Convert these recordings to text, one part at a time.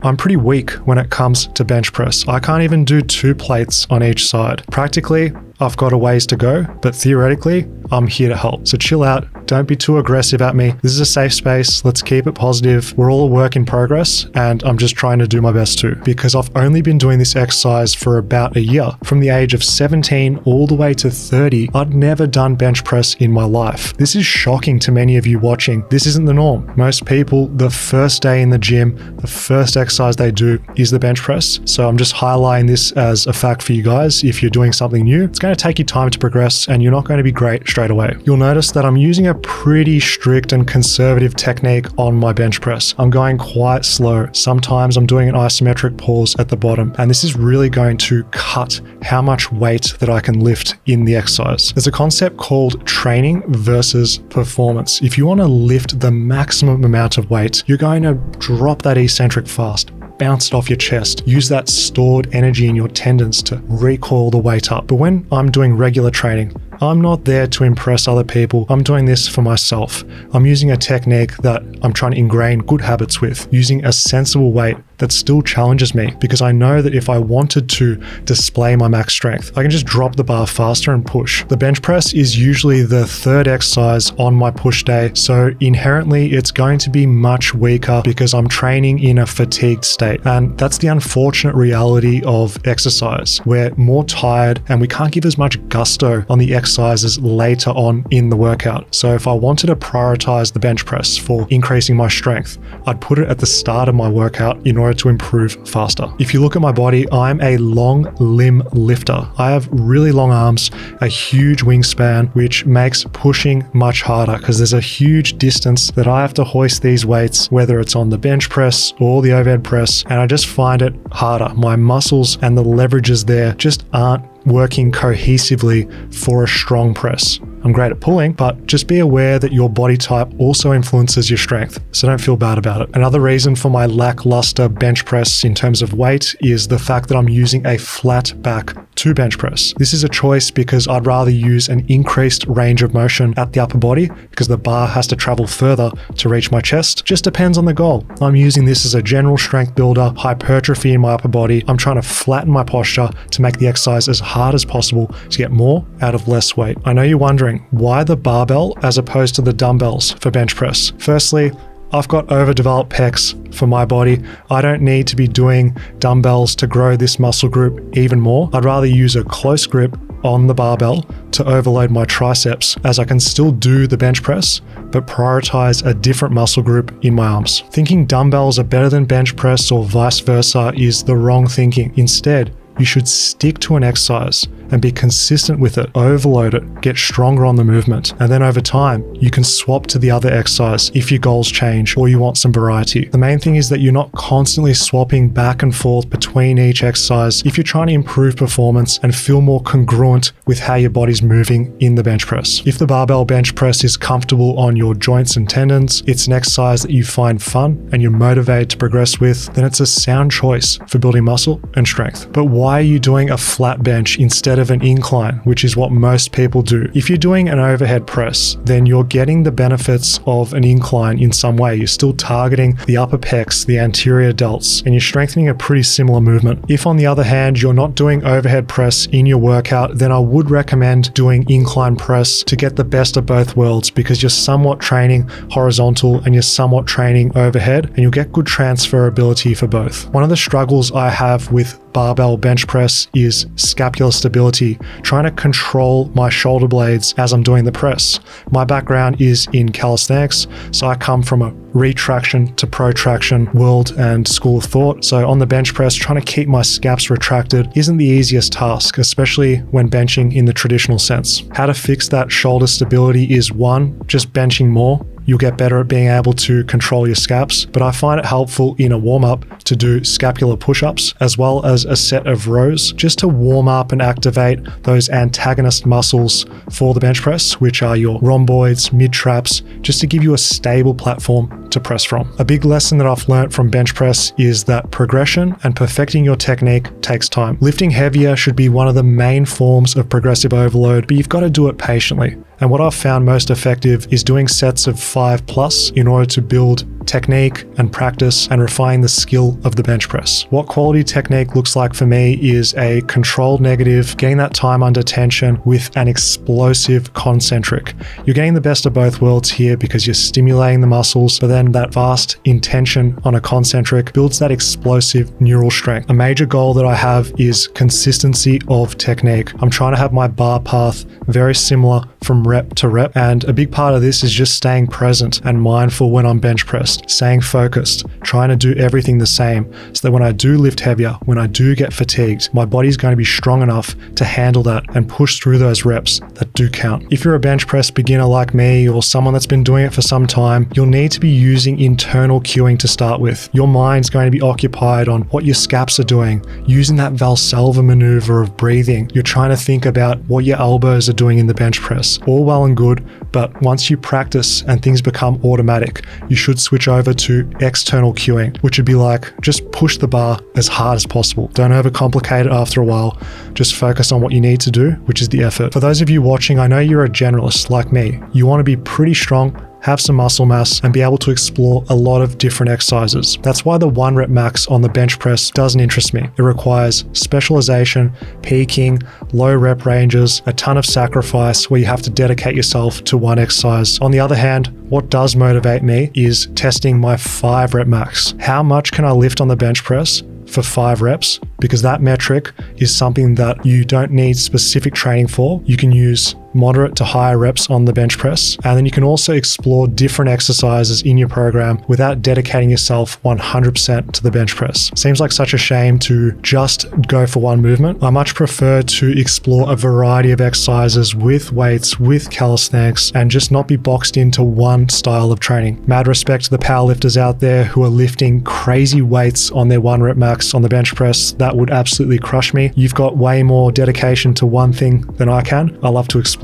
I'm pretty weak when it comes to bench press. I can't even do 2 plates on each side. Practically, I've got a ways to go, but theoretically, I'm here to help. So chill out. Don't be too aggressive at me. This is a safe space. Let's keep it positive. We're all a work in progress, and I'm just trying to do my best too, because I've only been doing this exercise for about a year. From the age of 17 all the way to 30, I'd never done bench press in my life. This is shocking to many of you watching. This isn't the norm. Most people, the first day in the gym, the first exercise they do is the bench press. So I'm just highlighting this as a fact for you guys. If you're doing something new, it's going to take you time to progress, and you're not going to be great straight away. You'll notice that I'm using a pretty strict and conservative technique on my bench press. I'm going quite slow. Sometimes I'm doing an isometric pause at the bottom, and this is really going to cut how much weight that I can lift in the exercise. There's a concept called training versus performance. If you want to lift the maximum amount of weight, you're going to drop that eccentric fast, bounce it off your chest, use that stored energy in your tendons to recoil the weight up. But when I'm doing regular training, I'm not there to impress other people. I'm doing this for myself. I'm using a technique that I'm trying to ingrain good habits with, using a sensible weight that still challenges me, because I know that if I wanted to display my max strength, I can just drop the bar faster and push. The bench press is usually the 3rd exercise on my push day, so inherently it's going to be much weaker because I'm training in a fatigued state. And that's the unfortunate reality of exercise. We're more tired and we can't give as much gusto on the exercises later on in the workout. So if I wanted to prioritize the bench press for increasing my strength, I'd put it at the start of my workout in order to improve faster. If you look at my body, I'm a long limb lifter. I have really long arms, a huge wingspan, which makes pushing much harder because there's a huge distance that I have to hoist these weights, whether it's on the bench press or the overhead press, and I just find it harder. My muscles and the leverages there just aren't working cohesively for a strong press. I'm great at pulling, but just be aware that your body type also influences your strength, so don't feel bad about it. Another reason for my lackluster bench press in terms of weight is the fact that I'm using a flat back to bench press. This is a choice because I'd rather use an increased range of motion at the upper body because the bar has to travel further to reach my chest. Just depends on the goal. I'm using this as a general strength builder, hypertrophy in my upper body. I'm trying to flatten my posture to make the exercise as hard as possible to get more out of less weight. I know you're wondering, why the barbell as opposed to the dumbbells for bench press? Firstly, I've got overdeveloped pecs for my body. I don't need to be doing dumbbells to grow this muscle group even more. I'd rather use a close grip on the barbell to overload my triceps, as I can still do the bench press, but prioritize a different muscle group in my arms. Thinking dumbbells are better than bench press or vice versa is the wrong thinking. Instead, you should stick to an exercise and be consistent with it, overload it, get stronger on the movement. And then over time, you can swap to the other exercise if your goals change or you want some variety. The main thing is that you're not constantly swapping back and forth between each exercise if you're trying to improve performance and feel more congruent with how your body's moving in the bench press. If the barbell bench press is comfortable on your joints and tendons, it's an exercise that you find fun and you're motivated to progress with, then it's a sound choice for building muscle and strength. But why are you doing a flat bench instead of an incline, which is what most people do? If you're doing an overhead press, then you're getting the benefits of an incline in some way. You're still targeting the upper pecs, the anterior delts, and you're strengthening a pretty similar movement. If on the other hand, you're not doing overhead press in your workout, then I would recommend doing incline press to get the best of both worlds, because you're somewhat training horizontal and you're somewhat training overhead, and you'll get good transferability for both. One of the struggles I have with barbell bench press is scapular stability, trying to control my shoulder blades as I'm doing the press. My background is in calisthenics, so I come from a retraction to protraction world and school of thought. So on the bench press, trying to keep my scaps retracted isn't the easiest task, especially when benching in the traditional sense. How to fix that shoulder stability is 1, just benching more. You'll get better at being able to control your scaps, but I find it helpful in a warm-up to do scapular push-ups as well as a set of rows, just to warm up and activate those antagonist muscles for the bench press, which are your rhomboids, mid-traps, just to give you a stable platform to press from. A big lesson that I've learned from bench press is that progression and perfecting your technique takes time. Lifting heavier should be one of the main forms of progressive overload, but you've got to do it patiently. And what I've found most effective is doing sets of 5+ in order to build technique and practice and refine the skill of the bench press. What quality technique looks like for me is a controlled negative, getting that time under tension with an explosive concentric. You're getting the best of both worlds here because you're stimulating the muscles, but then that fast intention on a concentric builds that explosive neural strength. A major goal that I have is consistency of technique. I'm trying to have my bar path very similar from rep to rep, and a big part of this is just staying present and mindful when I'm bench pressed, staying focused, trying to do everything the same so that when I do lift heavier, when I do get fatigued, my body's going to be strong enough to handle that and push through those reps that do count. If you're a bench press beginner like me or someone that's been doing it for some time, you'll need to be using internal cueing to start with. Your mind's going to be occupied on what your scaps are doing, using that Valsalva maneuver of breathing. You're trying to think about what your elbows are doing in the bench press. All well and good, but once you practice and things become automatic, you should switch over to external cueing, which would be like, just push the bar as hard as possible. Don't overcomplicate it after a while. Just focus on what you need to do, which is the effort. For those of you watching, I know you're a generalist like me. You want to be pretty strong, have some muscle mass, and be able to explore a lot of different exercises. That's why the 1 rep max on the bench press doesn't interest me. It requires specialization, peaking, low rep ranges, a ton of sacrifice where you have to dedicate yourself to one exercise. On the other hand, what does motivate me is testing my 5 rep max. How much can I lift on the bench press for 5 reps? Because that metric is something that you don't need specific training for. You can use moderate to higher reps on the bench press. And then you can also explore different exercises in your program without dedicating yourself 100% to the bench press. Seems like such a shame to just go for one movement. I much prefer to explore a variety of exercises with weights, with calisthenics, and just not be boxed into one style of training. Mad respect to the powerlifters out there who are lifting crazy weights on their 1 rep max on the bench press. That would absolutely crush me. You've got way more dedication to one thing than I can. I love to explore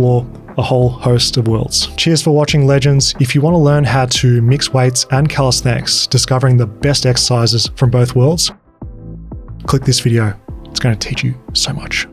a whole host of worlds. Cheers for watching, legends. If you want to learn how to mix weights and calisthenics, discovering the best exercises from both worlds, click this video. It's going to teach you so much.